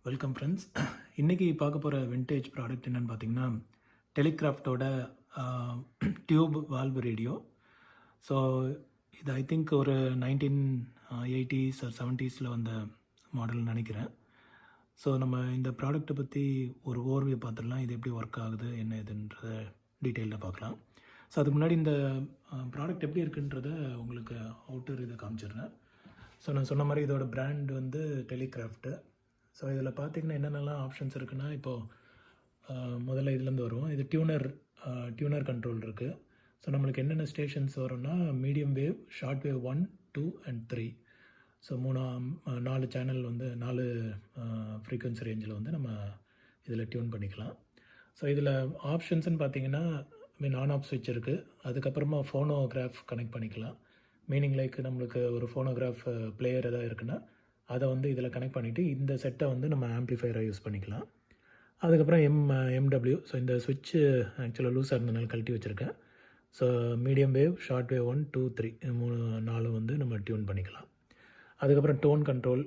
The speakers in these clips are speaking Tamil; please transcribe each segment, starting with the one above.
Welcome friends. இன்றைக்கி பார்க்க போகிற விண்டேஜ் ப்ராடக்ட் என்னென்னு பார்த்தீங்கன்னா, டெலிகிராஃப்டோட டியூப் வால்வ் ரேடியோ. ஸோ இது ஐ திங்க் ஒரு 1980s ஆர் 70s வந்த மாடல்னு நினைக்கிறேன். ஸோ நம்ம இந்த ப்ராடக்ட்டை பற்றி ஒரு ஓவர்வியூ பார்த்துடலாம். இது எப்படி ஒர்க் ஆகுது, என்ன இதுன்றத டீட்டெயிலில் பார்க்கலாம். ஸோ அதுக்கு முன்னாடி இந்த ப்ராடக்ட் எப்படி இருக்குன்றத உங்களுக்கு அவுட்டர் இதை காமிச்சிடுறேன். ஸோ நான் சொன்ன மாதிரி இதோட பிராண்ட் வந்து டெலிகிராஃப்ட்டு. ஸோ இதில் பார்த்திங்கன்னா என்னென்னலாம் ஆப்ஷன்ஸ் இருக்குன்னா, இப்போது முதல்ல இதுலேருந்து வருவோம். இது டியூனர் கண்ட்ரோல் இருக்குது. ஸோ நம்மளுக்கு என்னென்ன ஸ்டேஷன்ஸ் வரும்னா, medium wave, short wave 1, 2 and 3. So 4 channel வந்து 4 ஃப்ரீக்வன்சி ரேஞ்சில் வந்து நம்ம இதில் டியூன் பண்ணிக்கலாம். ஸோ இதில் ஆப்ஷன்ஸ்னு பார்த்தீங்கன்னா, ஆன் ஆஃப் ஸ்விட்ச் இருக்குது. அதுக்கப்புறமா ஃபோனோகிராஃப் கனெக்ட் பண்ணிக்கலாம். மீனிங் லைக் நம்மளுக்கு ஒரு ஃபோனோகிராஃப் பிளேயர் எதாவது இருக்குன்னா அதை வந்து இதில் கனெக்ட் பண்ணிவிட்டு இந்த செட்டை வந்து நம்ம ஆம்ப்ளிஃபையராக யூஸ் பண்ணிக்கலாம். அதுக்கப்புறம் எம்டபிள்யூ. ஸோ இந்த ஸ்விட்ச்சு ஆக்சுவலாக லூஸாக இருந்ததுனால கழட்டி வச்சுருக்கேன். So medium wave, short wave 1, 2, 3 4 வந்து நம்ம டியூன் பண்ணிக்கலாம். அதுக்கப்புறம் டோன் கண்ட்ரோல்,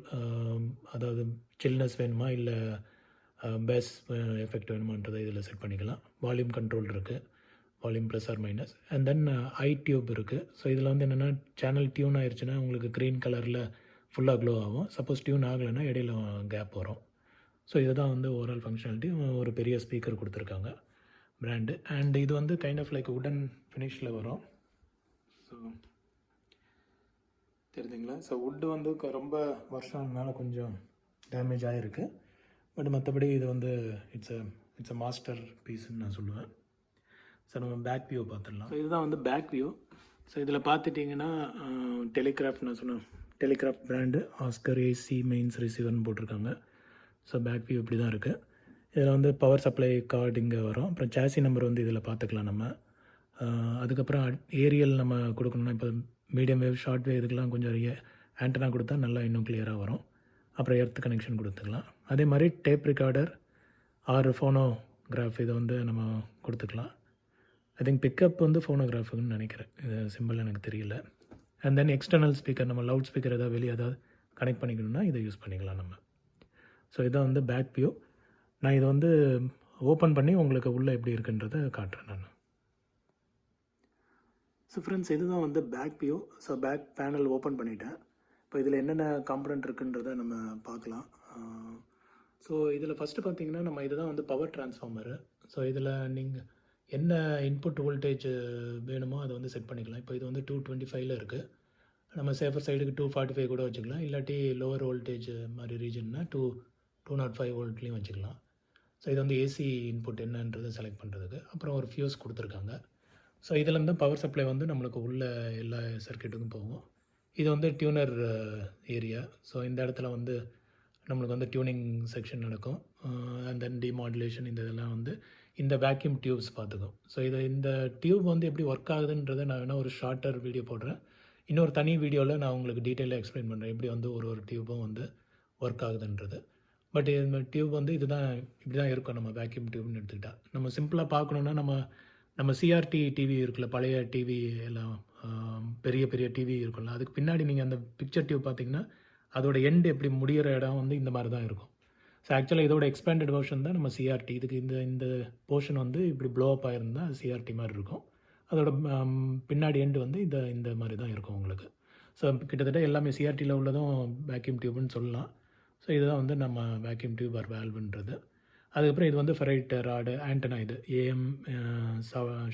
அதாவது சில்னஸ் வேணுமா இல்லை பேஸ் எஃபெக்ட் வேணுமான்றதை இதில் செட் பண்ணிக்கலாம். வால்யூம் கண்ட்ரோல் இருக்குது, volume plus or minus. And then eye tube இருக்குது. ஸோ இதில் வந்து என்னென்னா, சேனல் டியூன் ஆயிடுச்சுன்னா உங்களுக்கு க்ரீன் கலரில் ஃபுல்லாக க்ளோ ஆகும். சப்போஸ் டியூன் ஆகலைன்னா இடையில கேப் வரும். ஸோ இதுதான் வந்து ஓவரால் ஃபங்க்ஷனாலிட்டி. ஒரு பெரிய ஸ்பீக்கர் கொடுத்துருக்காங்க பிராண்டு. அண்ட் இது வந்து கைண்ட் ஆஃப் லைக் உடன் ஃபினிஷில் வரும். ஸோ தெரியுதுங்களா? ஸோ வுட்டு வந்து ரொம்ப வருஷம்னால கொஞ்சம் டேமேஜ் ஆகிருக்கு. பட் மற்றபடி இது வந்து இட்ஸ் அ மாஸ்டர் பீஸ்ன்னு நான் சொல்லுவேன். ஸோ நம்ம பேக் வியூ பார்த்துடலாம். ஸோ இதுதான் வந்து பேக் வியூ. ஸோ இதில் பார்த்துட்டிங்கன்னா டெலிகிராஃப்ட் நான் சொன்னேன், Telecraft brand, Oscar AC mains ரிசீவர்னு போட்டிருக்காங்க. ஸோ பேக் வியூ இப்படி தான் இருக்குது. இதில் வந்து பவர் சப்ளை கார்டு இங்கே வரும். அப்புறம் சேசி நம்பர் வந்து இதில் பார்த்துக்கலாம் நம்ம. அதுக்கப்புறம் ஏரியல் நம்ம கொடுக்கணுன்னா, இப்போ மீடியம் வேவ், ஷார்ட் வேவ் இதுக்கெல்லாம் கொஞ்சம் ஆண்டனா கொடுத்தா நல்லா இன்னும் கிளியராக வரும். அப்புறம் எர்த் கனெக்ஷன் கொடுத்துக்கலாம். அதே மாதிரி டேப் ரெக்கார்டர் ஆர் ஃபோனோகிராஃப் இதை வந்து நம்ம கொடுத்துக்கலாம். ஐ திங்க் பிக்கப் வந்து ஃபோனோகிராஃபுன்னு நினைக்கிறேன், இது சிம்பிள் எனக்கு தெரியல. அண்ட் தென் எக்ஸ்டர்னல் ஸ்பீக்கர், நம்ம லவுட் ஸ்பீக்கர் ஏதாவது வெளியே ஏதாவது கனெக்ட் பண்ணிக்கணும்னா இதை யூஸ் பண்ணிக்கலாம் நம்ம. ஸோ இதான் வந்து பேக் வியூ. நான் இதை வந்து ஓப்பன் பண்ணி உங்களுக்கு உள்ளே எப்படி இருக்குன்றதை காட்டுறேன் நான். ஸோ ஃப்ரெண்ட்ஸ், இதுதான் வந்து back view. So back panel open பண்ணிட்டேன். இப்போ இதில் என்னென்ன காம்பனண்ட் இருக்குன்றதை நம்ம பார்க்கலாம். ஸோ இதில் ஃபஸ்ட்டு பார்த்தீங்கன்னா, நம்ம இதுதான் வந்து பவர் டிரான்ஸ்ஃபார்மரு. ஸோ இதில் நீங்கள் என்ன இன்புட் வோல்டேஜ் வேணுமோ அதை வந்து செட் பண்ணிக்கலாம். இப்போ இது வந்து 225 இருக்குது. நம்ம சேஃபர் சைடுக்கு 245 கூட வச்சுக்கலாம். இல்லாட்டி லோவர் வோல்டேஜ் மாதிரி ரீஜன்னா 205 வோல்ட்லேயும் வச்சுக்கலாம். ஸோ இது வந்து ஏசி இன்புட் என்னன்றதை செலக்ட் பண்ணுறதுக்கு. அப்புறம் ஒரு ஃபியூஸ் கொடுத்துருக்காங்க. ஸோ இதுலேருந்து பவர் சப்ளை வந்து நம்மளுக்கு உள்ள எல்லா சர்க்கியூட்டுக்கும் போகும். இது வந்து டியூனர் ஏரியா. ஸோ இந்த இடத்துல வந்து நம்மளுக்கு வந்து டியூனிங் செக்ஷன் நடக்கும். அண்ட் தென் டிமாடுலேஷன், இந்த இதெல்லாம் வந்து இந்த வேக்யூம் டியூப்ஸ் பார்த்துக்கும். ஸோ இந்த டியூப் வந்து எப்படி ஒர்க் ஆகுதுன்றதை நான் வேணால் ஒரு ஷார்ட்டர் வீடியோ போடுறேன். இன்னொரு தனி வீடியோவில் நான் உங்களுக்கு டீட்டெயிலாக எக்ஸ்பிளைன் பண்ணுறேன், எப்படி வந்து ஒரு டியூபும் வந்து ஒர்க் ஆகுதுன்றது. பட் இந்த டியூப் வந்து இதுதான், இப்படி தான் இருக்கும் நம்ம வேக்யூம் டியூப்னு எடுத்துக்கிட்டால். நம்ம சிம்பிளாக பார்க்கணுன்னா, நம்ம சிஆர்டி டிவி இருக்குல்ல, பழைய டிவி எல்லாம் பெரிய பெரிய டிவி இருக்குல்ல, அதுக்கு பின்னாடி நீங்கள் அந்த பிக்சர் டியூப் பார்த்தீங்கன்னா அதோட எண்டு எப்படி முடிகிற இடம் வந்து இந்த மாதிரி தான் இருக்கும். ஸோ ஆக்சுவலாக இதோட எக்ஸ்பேண்டட் வெர்ஷன் தான் நம்ம சிஆர்டி. இதுக்கு இந்த போர்ஷன் வந்து இப்படி ப்ளோ அப் ஆகிருந்தால் அது சிஆர்டி மாதிரி இருக்கும். அதோட பின்னாடி எண்டு வந்து இந்த மாதிரி தான் இருக்கும் உங்களுக்கு. ஸோ கிட்டத்தட்ட எல்லாமே சிஆர்டியில் உள்ளதும் வேக்யூம் டியூப்னு சொல்லலாம். ஸோ இதுதான் வந்து நம்ம வேக்யூம் டியூப் ஆர் வேல்வுன்றது. அதுக்கப்புறம் இது வந்து ஃபெரைட் ராடு ஆண்டனா. இது ஏஎம்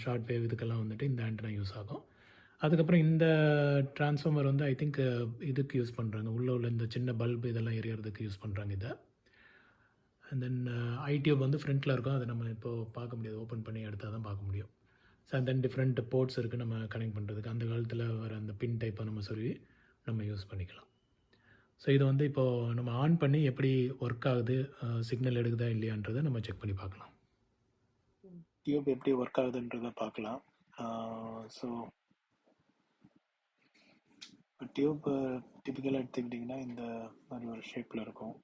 ஷார்ட் வேவ் இதுக்கெல்லாம் வந்துட்டு இந்த ஆண்டனா யூஸ் ஆகும். அதுக்கப்புறம் இந்த டிரான்ஸ்ஃபார்மர் வந்து ஐ திங்க் இதுக்கு யூஸ் பண்ணுறாங்க, உள்ள இந்த சின்ன பல்பு இதெல்லாம் எரியறதுக்கு யூஸ் பண்ணுறாங்க இதை. அண்ட் தென் ஐடியூப் வந்து ஃப்ரண்ட்டில் இருக்கும், அதை நம்ம இப்போது பார்க்க முடியாது, ஓப்பன் பண்ணி எடுத்தால் தான் பார்க்க முடியும். So and then different ports இருக்குது நம்ம கனெக்ட் பண்ணுறதுக்கு. அந்த காலத்தில் வர அந்த பின் டைப்பை நம்ம சொல்லி நம்ம யூஸ் பண்ணிக்கலாம். ஸோ இது வந்து இப்போது நம்ம ஆன் பண்ணி எப்படி ஒர்க் ஆகுது, சிக்னல் எடுக்குதா இல்லையான்றதை நம்ம செக் பண்ணி பார்க்கலாம். டியூப் எப்படி ஒர்க் ஆகுதுன்றதை பார்க்கலாம். ஸோ டியூப் டிபிக்கலாக எடுத்துக்கிட்டிங்கன்னா இந்த மாதிரி ஒரு ஷேப்பில் இருக்கும்.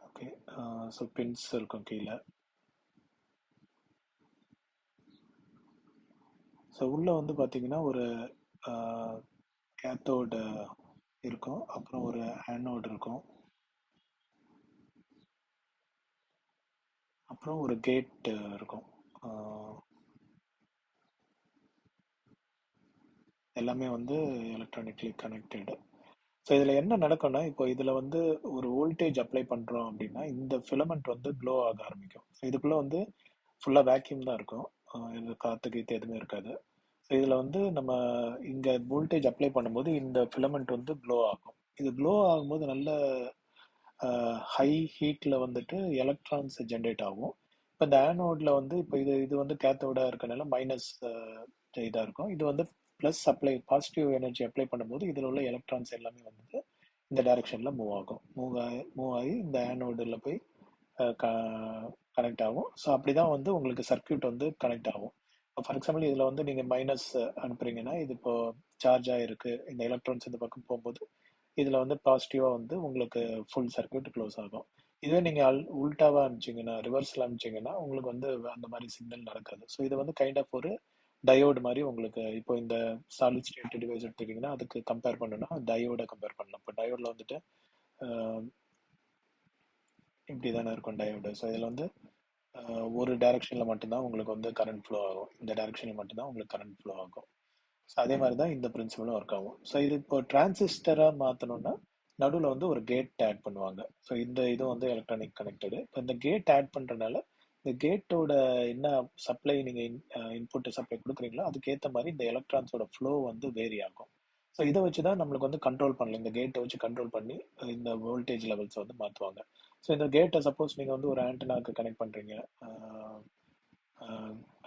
ஓகே, ஸோ பின்ஸ் இருக்கும் கீழே. ஸோ உள்ளே வந்து பார்த்திங்கன்னா ஒரு கேத்தோட இருக்கும், அப்புறம் ஒரு ஆனோட் இருக்கும், அப்புறம் ஒரு கேட் இருக்கும். எல்லாமே வந்து எலக்ட்ரானிக்லி கனெக்டடு. ஸோ இதில் என்ன நடக்கும்னா, இப்போ இதில் வந்து ஒரு வோல்டேஜ் அப்ளை பண்ணுறோம் அப்படின்னா இந்த ஃபிலமெண்ட் வந்து க்ளோ ஆக ஆரம்பிக்கும். ஸோ இதுக்குள்ளே வந்து ஃபுல்லாக வேக்யூம் தான் இருக்கும், இது காற்று கீத்து எதுவுமே இருக்காது. ஸோ இதில் வந்து நம்ம இங்கே வோல்டேஜ் அப்ளை பண்ணும்போது இந்த ஃபிலமெண்ட் வந்து க்ளோ ஆகும். இது க்ளோ ஆகும்போது நல்ல ஹை ஹீட்டில் வந்துட்டு எலக்ட்ரான்ஸ் ஜென்ரேட் ஆகும். இப்போ இந்த ஆனோடில் வந்து இப்போ இது வந்து கேத்தோடாக இருக்கனால மைனஸ் இதாக இருக்கும். இது வந்து plus apply positive energy apply பண்ணும்போது இதில் உள்ள எலக்ட்ரான்ஸ் எல்லாமே வந்து இந்த டைரெக்ஷனில் மூவ் ஆகும். மூவ் ஆகி இந்த ஆனோடில் போய் கனெக்ட் ஆகும். ஸோ அப்படி தான் வந்து உங்களுக்கு சர்க்கியூட் வந்து கனெக்ட் ஆகும். ஃபார் எக்ஸாம்பிள் இதில் வந்து நீங்கள் மைனஸ் அனுப்புறீங்கன்னா இது இப்போ சார்ஜ் ஆகிருக்கு, இந்த எலக்ட்ரான்ஸ் இந்த பக்கம் போகும்போது இதில் வந்து பாசிட்டிவாக வந்து உங்களுக்கு ஃபுல் சர்க்கியூட் க்ளோஸ் ஆகும். இதுவே நீங்கள் உல்டாவாக அனுப்பிச்சிங்கன்னா, ரிவர்ஸில் அனுப்பிச்சிங்கன்னா உங்களுக்கு வந்து அந்த மாதிரி சிக்னல் நடக்காது. ஸோ இது வந்து கைண்ட் ஆஃப் ஒரு டயோடு மாதிரி உங்களுக்கு இப்போ இந்த சாலிட் ஸ்டேட் டிவைஸ் எடுத்துக்கிட்டிங்கன்னா அதுக்கு கம்பேர் பண்ணணும்னா டயோடை கம்பேர் பண்ணலாம். இப்போ டயோடில் வந்துட்டு இப்படி தானே இருக்கும் டயோடு. ஸோ இதில் வந்து ஒரு டைரக்ஷனில் மட்டும்தான் உங்களுக்கு வந்து கரண்ட் ஃப்ளோ ஆகும், இந்த டைரக்ஷனில் மட்டும்தான் உங்களுக்கு கரண்ட் ஃப்ளோ ஆகும். ஸோ அதே மாதிரி தான் இந்த பிரின்சிபலும் ஒர்க் ஆகும். ஸோ இது இப்போ டிரான்சிஸ்டராக மாற்றணும்னா நடுவில் வந்து ஒரு கேட் ஆட் பண்ணுவாங்க. ஸோ இந்த இதுவும் வந்து எலக்ட்ரானிக் கனெக்டடு. இப்போ இந்த கேட் ஆட் பண்ணுறதுனால இந்த கேட்டோட என்ன சப்ளை நீங்கள் இன்புட் சப்ளை கொடுக்குறீங்களோ அதுக்கேற்ற மாதிரி இந்த எலக்ட்ரான்ஸோட ஃப்ளோ வந்து வேரி ஆகும். ஸோ இதை வச்சு தான் நம்மளுக்கு வந்து கண்ட்ரோல் பண்ணலாம். இந்த கேட்டை வச்சு கண்ட்ரோல் பண்ணி இந்த வோல்டேஜ் லெவல்ஸை வந்து மாற்றுவாங்க. ஸோ இந்த கேட்டை சப்போஸ் நீங்கள் வந்து ஒரு ஆண்டனாக்கு கனெக்ட் பண்ணுறீங்க,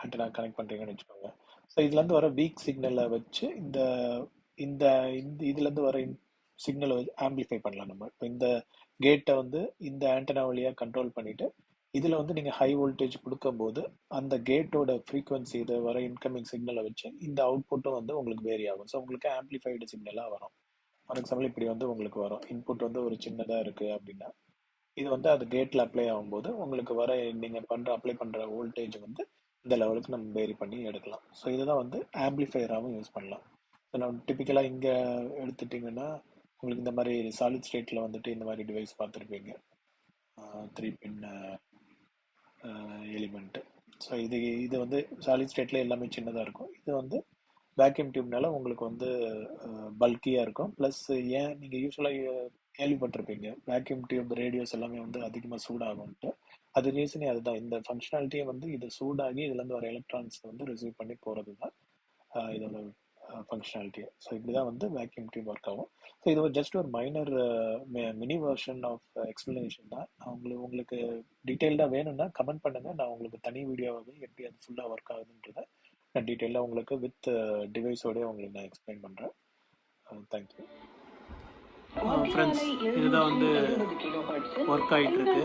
ஆண்டனா கனெக்ட் பண்ணுறீங்கன்னு வச்சுக்கோங்க. ஸோ இதுலேருந்து வர வீக் சிக்னலை வச்சு இந்த இந்த இந்த இதுலேருந்து வர சிக்னலை வச்சு ஆம்பிளிஃபை பண்ணலாம் நம்ம. இப்போ இந்த கேட்டை வந்து இந்த ஆண்டனா வழியாக கண்ட்ரோல் பண்ணிவிட்டு இதில் வந்து நீங்கள் ஹை வோல்டேஜ் கொடுக்கும்போது அந்த கேட்டோட ஃப்ரீக்வன்சி இதை வர இன்கமிங் சிக்னலை வச்சு இந்த அவுட்புட்டும் வந்து உங்களுக்கு வேரி ஆகும். ஸோ உங்களுக்கு ஆம்பிளிஃபைடு சிக்னலாக வரும். ஃபார் எக்ஸாம்பிள் இப்படி வந்து உங்களுக்கு வரும், இன்புட் வந்து ஒரு சின்னதாக இருக்குது அப்படின்னா இது வந்து அது கேட்டில் அப்ளை ஆகும்போது உங்களுக்கு வர நீங்கள் அப்ளை பண்ணுற வோல்டேஜ் வந்து இந்த லெவலுக்கு நம்ம வேரி பண்ணி எடுக்கலாம். ஸோ இதுதான் வந்து ஆம்பிளிஃபையராகவும் யூஸ் பண்ணலாம். ஸோ நம்ம டிப்பிக்கலாக இங்கே எடுத்துட்டிங்கன்னா உங்களுக்கு இந்த மாதிரி சாலிட் ஸ்டேட்டில் வந்துட்டு இந்த மாதிரி டிவைஸ் பார்த்துருப்பீங்க, 3 பின் எலிமெண்ட்டு. ஸோ இது வந்து சாலிட் ஸ்டேட்டில் எல்லாமே சின்னதாக இருக்கும். இது வந்து வேக்யூம் டியூப்னால உங்களுக்கு வந்து பல்கியாக இருக்கும். ப்ளஸ் ஏன் நீங்கள் யூஸ்வலாக கேள்விப்பட்டிருப்பீங்க வேக்யூம் டியூப் ரேடியோஸ் எல்லாமே வந்து அதிகமாக சூடாகும்ட்டு. அது ரீசனே அதுதான். இந்த ஃபங்க்ஷனாலிட்டியை வந்து இது சூடாகி இதுலேருந்து வர எலக்ட்ரான்ஸ் வந்து ரிசீவ் பண்ணி போகிறது தான் இதோட ஃபங்க்ஷனாலிட்டி. ஸோ இப்படி தான் வந்து வேக்யூம் டியூப் ஒர்க் ஆகும். ஸோ இது ஒரு ஜஸ்ட் ஒரு minor mini version of explanation தான். உங்களுக்கு டீட்டெயில்டாக வேணும்னா கமெண்ட் பண்ணுங்கள், நான் உங்களுக்கு தனி வீடியோவாகவே எப்படி அது ஃபுல்லாக ஒர்க் ஆகுதுன்றதை நான் டீட்டெயிலாக உங்களுக்கு வித் டிவைஸோடய உங்களுக்கு நான் எக்ஸ்பிளைன் பண்ணுறேன். தேங்க்யூ. ஃப்ரெண்ட்ஸ், இதுதான் வந்து ஒர்க் ஆகிட்டு இருக்கு.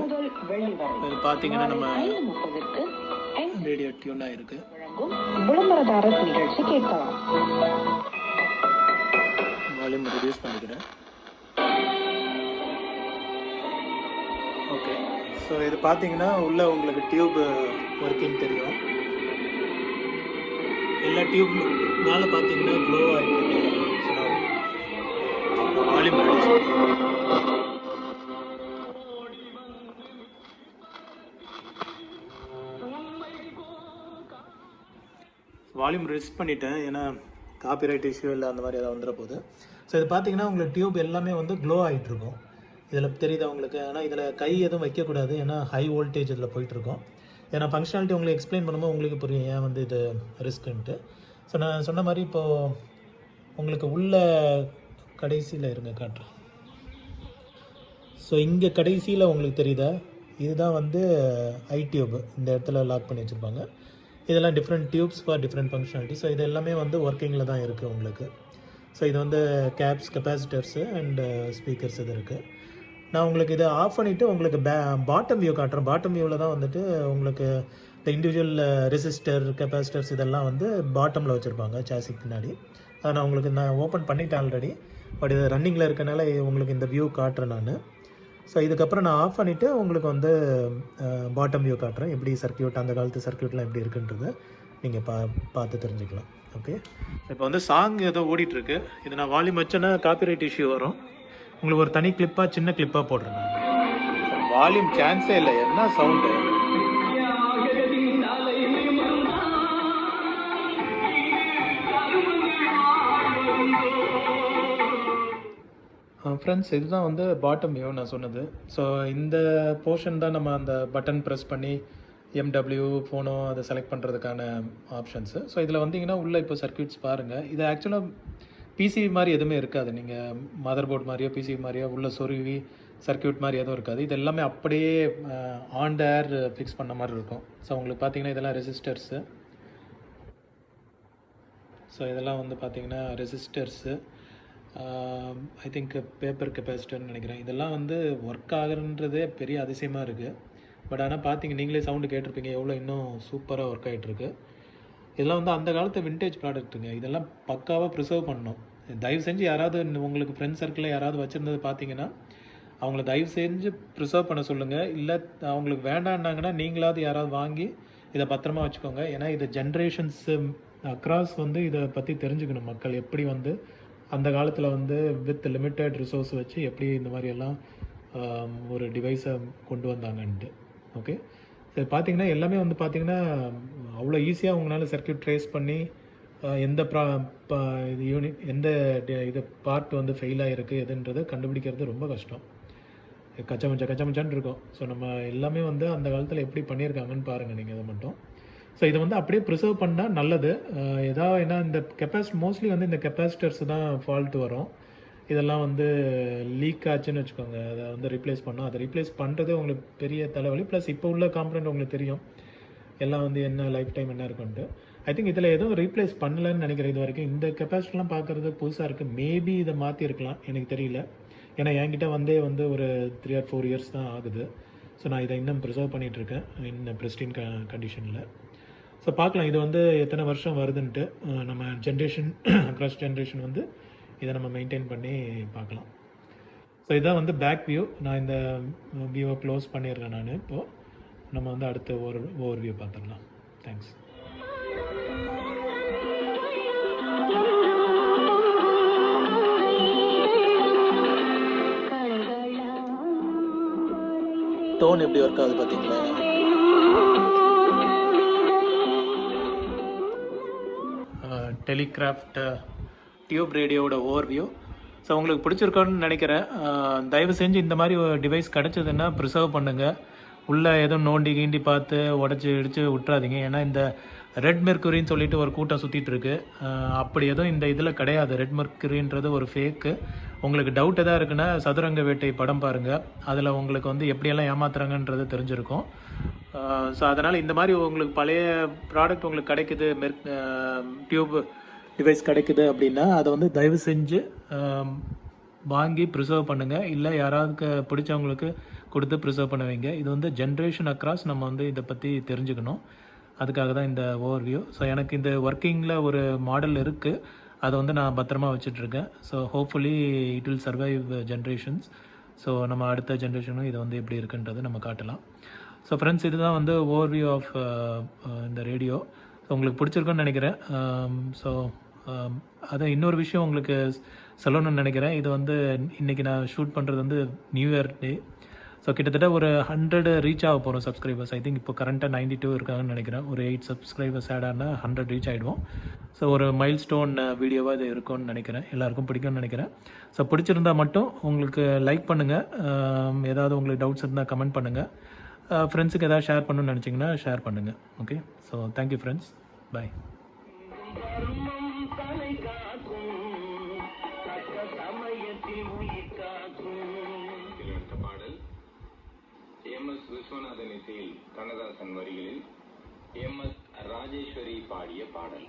இது பார்த்தீங்கன்னா நம்ம ரேடியோ டியூன் ஆகிருக்கு. விளம்பரதாரர் நிகழ்ச்சி கேட்கலாம். வால்யூம் ரெடியூஸ் பண்ணிக்கிறேன். ஓகே, ஸோ இது பார்த்தீங்கன்னா உள்ள உங்களுக்கு டியூப் ஒர்க்கிங் தெரியும். எல்லா டியூப் மேலே பார்த்தீங்கன்னா க்ளோ ஆகிட்டு இருக்கு. வால்யூம் ரெடியூஸ் வால்யூம் ரெடியூஸ் பண்ணிட்டேன், ஏன்னா காப்பிரைட் இஷ்யூ இல்லை அந்த மாதிரி ஏதாவது வந்துட போகுது. ஸோ இது பார்த்தீங்கன்னா உங்களுக்கு டியூப் எல்லாமே வந்து க்ளோ ஆகிட்டுருக்கும். இதில் தெரியுதா உங்களுக்கு? ஆனால் இதில் கை எதுவும் வைக்கக்கூடாது, ஏன்னா ஹை வோல்டேஜ் இதில் போயிட்டுருக்கோம். ஏன்னா ஃபங்க்ஷனாலிட்டி உங்களுக்கு எக்ஸ்பிளைன் பண்ணும்போது உங்களுக்கு புரியும் ஏன் வந்து இது ரிஸ்க்குன்ட்டு. ஸோ நான் சொன்ன மாதிரி இப்போது உங்களுக்கு உள்ள கடைசியில் இருங்க காட்டுறேன். ஸோ இங்கே கடைசியில் உங்களுக்கு தெரியுதா, இதுதான் வந்து ஐ டியூப், இந்த இடத்துல லாக் பண்ணி வச்சுருப்பாங்க. இதெல்லாம் different tubes for different functionality. So இது எல்லாமே வந்து ஒர்க்கிங்கில் தான் இருக்குது உங்களுக்கு. ஸோ இது வந்து கேப்ஸ், கெப்பாசிட்டர்ஸு அண்டு ஸ்பீக்கர்ஸ் இது இருக்குது. நான் உங்களுக்கு இதை ஆஃப் பண்ணிவிட்டு உங்களுக்கு பாட்டம் வியூ காட்டுறேன். பாட்டம் வியூவில் தான் வந்துட்டு உங்களுக்கு இந்த இண்டிவிஜுவல் ரெசிஸ்டர், கெப்பாசிட்டர்ஸ் இதெல்லாம் வந்து பாட்டமில் வச்சுருப்பாங்க சாசிக்கு பின்னாடி. அதை நான் உங்களுக்கு ஓப்பன் பண்ணிட்டேன் ஆல்ரெடி, பட் இது ரன்னிங்கில் இருக்கனால உங்களுக்கு இந்த வியூ காட்டுறேன் நான். ஸோ இதுக்கப்புறம் நான் ஆஃப் பண்ணிவிட்டு உங்களுக்கு வந்து பாட்டம் வியூ காட்டுறேன், எப்படி சர்க்கியூட் அந்த காலத்து சர்க்கியூட்லாம் எப்படி இருக்குன்றது. நீங்கள் பார்த்து தெரிஞ்சுக்கலாம். ஓகே, இப்போ வந்து சாங் ஏதோ ஓடிட்டுருக்கு. இது நான் வால்யூம் வச்சேன்னா காப்பிரைட் இஷ்யூ வரும். உங்களுக்கு ஒரு தனி கிளிப்பாக சின்ன கிளிப்பாக போடுறேன். வால்யூம் சான்ஸே இல்லை, என்ன சவுண்டு. ஃப்ரெண்ட்ஸ், இதுதான் வந்து பாட்டம் வியூ நான் சொன்னது. ஸோ இந்த போர்ஷன் தான் நம்ம அந்த பட்டன் ப்ரெஸ் பண்ணி எம்டபிள்யூ ஃபோனோ அதை செலக்ட் பண்ணுறதுக்கான ஆப்ஷன்ஸு. ஸோ இதில் வந்தீங்கன்னா உள்ளே இப்போ சர்க்யூட்ஸ் பாருங்கள். இது ஆக்சுவலாக பிசிபி மாதிரி எதுவுமே இருக்காது. நீங்கள் மதர் போர்டு மாதிரியோ பிசிபி மாதிரியோ உள்ள சொருவி சர்க்யூட் மாதிரி எதுவும் இருக்காது. இது எல்லாமே அப்படியே ஆன் ஏர் ஃபிக்ஸ் பண்ண மாதிரி இருக்கும். ஸோ உங்களுக்கு பார்த்தீங்கன்னா இதெல்லாம் ரெசிஸ்டர்ஸு. ஸோ இதெல்லாம் வந்து பார்த்தீங்கன்னா ரெசிஸ்டர்ஸு, ஐ திங்க் பேப்பர் கெப்பாசிட்டர்னு நினைக்கிறேன். இதெல்லாம் வந்து ஒர்க் ஆகுறன்றதே பெரிய அதிசயமாக இருக்குது. பட் ஆனால் பார்த்தீங்க, நீங்களே சவுண்டு கேட்டிருப்பீங்க எவ்வளோ இன்னும் சூப்பராக ஒர்க் ஆகிட்டுருக்கு. இதெல்லாம் வந்து அந்த காலத்து விண்டேஜ் ப்ராடக்ட்டுங்க. இதெல்லாம் பக்காவாக ப்ரிசர்வ் பண்ணணும். தயவு செஞ்சு யாராவது உங்களுக்கு ஃப்ரெண்ட்ஸ் சர்க்கிளில் யாராவது வச்சுருந்தது பார்த்தீங்கன்னா அவங்கள தயவு செஞ்சு ப்ரிசர்வ் பண்ண சொல்லுங்கள். இல்லை அவங்களுக்கு வேண்டான்னாங்கன்னா நீங்களாவது யாராவது வாங்கி இதை பத்திரமா வச்சுக்கோங்க. ஏன்னா இது ஜென்ரேஷன்ஸ் அக்ராஸ் வந்து இதை பற்றி தெரிஞ்சுக்கணும் மக்கள். எப்படி வந்து அந்த காலத்தில் வந்து வித் லிமிட்டட் ரிசோர்ஸ் வச்சு எப்படி இந்த மாதிரியெல்லாம் ஒரு டிவைஸை கொண்டு வந்தாங்கன்ட்டு. ஓகே, சரி, பார்த்தீங்கன்னா எல்லாமே வந்து பார்த்தீங்கன்னா அவ்வளோ ஈஸியாக உங்களால் சர்க்யூட் ட்ரேஸ் பண்ணி எந்த இது யூனிட் எந்த இது பார்ட் வந்து ஃபெயில் ஆகிருக்கு எதுன்றது கண்டுபிடிக்கிறது ரொம்ப கஷ்டம். கச்சமச்சான்னு இருக்கும். ஸோ நம்ம எல்லாமே வந்து அந்த காலத்தில் எப்படி பண்ணியிருக்காங்கன்னு பாருங்கள் நீங்கள் இதை மட்டும். ஸோ இதை வந்து அப்படியே ப்ரிசர்வ் பண்ணால் நல்லது. ஏன்னா இந்த மோஸ்ட்லி வந்து இந்த கெப்பாசிட்டர்ஸ் தான் ஃபால்ட் வரும். இதெல்லாம் வந்து லீக் ஆச்சுன்னு வச்சுக்கோங்க, அதை வந்து ரீப்ளேஸ் பண்ணோம். அதை ரீப்ளேஸ் பண்ணுறது உங்களுக்கு பெரிய தலைவலி. ப்ளஸ் இப்போ உள்ள காம்பனண்ட் உங்களுக்கு தெரியும் எல்லாம் வந்து என்ன லைஃப் டைம் என்ன இருக்குன்ட்டு. ஐ திங்க் இதில் எதுவும் ரீப்ளேஸ் பண்ணலன்னு நினைக்கிறேன் இது வரைக்கும். இந்த கெப்பாசிட்டிலாம் பார்க்குறது புதுசாக இருக்குது. மேபி இதை மாற்றிருக்கலாம், எனக்கு தெரியல. ஏன்னா என்கிட்ட வந்து ஒரு 3 or 4 years தான் ஆகுது. ஸோ நான் இதை இன்னும் ப்ரிசர்வ் பண்ணிகிட்ருக்கேன் இன்னும் ப்ரெஸ்டீன் கண்டிஷனில். ஸோ பார்க்கலாம் இது வந்து எத்தனை வருஷம் வருதுன்ட்டு. நம்ம ஜென்ரேஷன் அக்ராஸ் ஜென்ரேஷன் வந்து இதை நம்ம மெயின்டைன் பண்ணி பார்க்கலாம். ஸோ இதான் வந்து பேக் வியூ. நான் இந்த வியூவை க்ளோஸ் பண்ணிடுறேன். நான் இப்போது நம்ம வந்து அடுத்த ஓவர் வியூ பார்த்துடலாம். தேங்க்ஸ். டோன் எப்படி ஒர்க் ஆகுது பார்த்தீங்களா? டெலிகிராஃப்ட் டியூப் ரேடியோவோட ஓவர்வியூ. ஸோ உங்களுக்கு பிடிச்சிருக்கோன்னு நினைக்கிறேன். தயவு செஞ்சு இந்த மாதிரி ஒரு டிவைஸ் கிடச்சதுன்னா ப்ரிசர்வ் பண்ணுங்கள். உள்ளே எதுவும் நோண்டி கீண்டி பார்த்து உடச்சி இடித்து விட்றாதீங்க. ஏன்னா இந்த ரெட் மெர்க்குரின்னு சொல்லிட்டு ஒரு கூட்டம் சுற்றிட்டு இருக்கு. அப்படி எதுவும் இந்த இதில் கிடையாது. ரெட் மெர்க்குரின்றது ஒரு ஃபேக்கு. உங்களுக்கு டவுட் எதாவது இருக்குன்னா சதுரங்க வேட்டை படம் பாருங்கள். அதில் உங்களுக்கு வந்து எப்படியெல்லாம் ஏமாத்துறாங்கன்றது தெரிஞ்சிருக்கும். ஸோ அதனால் இந்த மாதிரி உங்களுக்கு பழைய ப்ராடக்ட் உங்களுக்கு கிடைக்குது, டியூப் டிவைஸ் கிடைக்குது அப்படின்னா அதை வந்து தயவு செஞ்சு வாங்கி ப்ரிசர்வ் பண்ணுங்கள். இல்லை யாராவது பிடிச்சவங்களுக்கு கொடுத்து ப்ரிசர்வ் பண்ண வைங்க. இது வந்து ஜென்ரேஷன் அக்ராஸ் நம்ம வந்து இதை பற்றி தெரிஞ்சுக்கணும். அதுக்காக தான் இந்த ஓவர்வியூ. ஸோ எனக்கு இந்த ஒர்க்கிங்கில் ஒரு மாடல் இருக்குது, அதை வந்து நான் பத்திரமா வச்சிட்ருக்கேன். So hopefully it will survive generations. So நம்ம அடுத்த ஜென்ரேஷனும் இதை வந்து எப்படி இருக்குன்றதை நம்ம காட்டலாம். ஸோ ஃப்ரெண்ட்ஸ், இதுதான் வந்து ஓவர்வியூ ஆஃப் இந்த ரேடியோ. ஸோ உங்களுக்கு பிடிச்சிருக்குன்னு நினைக்கிறேன். ஸோ அதை இன்னொரு விஷயம் உங்களுக்கு சொல்லணும்னு நினைக்கிறேன். இது வந்து இன்றைக்கி நான் ஷூட் பண்ணுறது வந்து நியூ இயர் டே. ஸோ கிட்டத்தட்ட ஒரு 100 ரீச் ஆக போகிறோம் சப்ஸ்கிரைபர்ஸ். ஐ திங்க் இப்போ கரண்ட்டாக 92 இருக்காங்கன்னு நினைக்கிறேன். ஒரு 8 சப்ஸ்கிரைபர்ஸ் ஆட் ஆனால் 100 ரீச் ஆகிடுவோம். ஸோ ஒரு மைல் ஸ்டோன் வீடியோவாக இது இருக்கும்னு நினைக்கிறேன். எல்லாருக்கும் பிடிக்கும்னு நினைக்கிறேன். ஸோ பிடிச்சிருந்தால் மட்டும் உங்களுக்கு லைக் பண்ணுங்கள். ஏதாவது உங்களுக்கு டவுட்ஸ் இருந்தால் கமெண்ட் பண்ணுங்கள். ஃப்ரெண்ட்ஸுக்கு எதாவது ஷேர் பண்ணணும்னு நினச்சிங்கன்னா ஷேர் பண்ணுங்கள். Okay, so thank you friends. Bye. MS Viswanathan இசையில் கண்ணதாசன் வரிகளில் MS ராஜேஸ்வரி பாடிய பாடல்.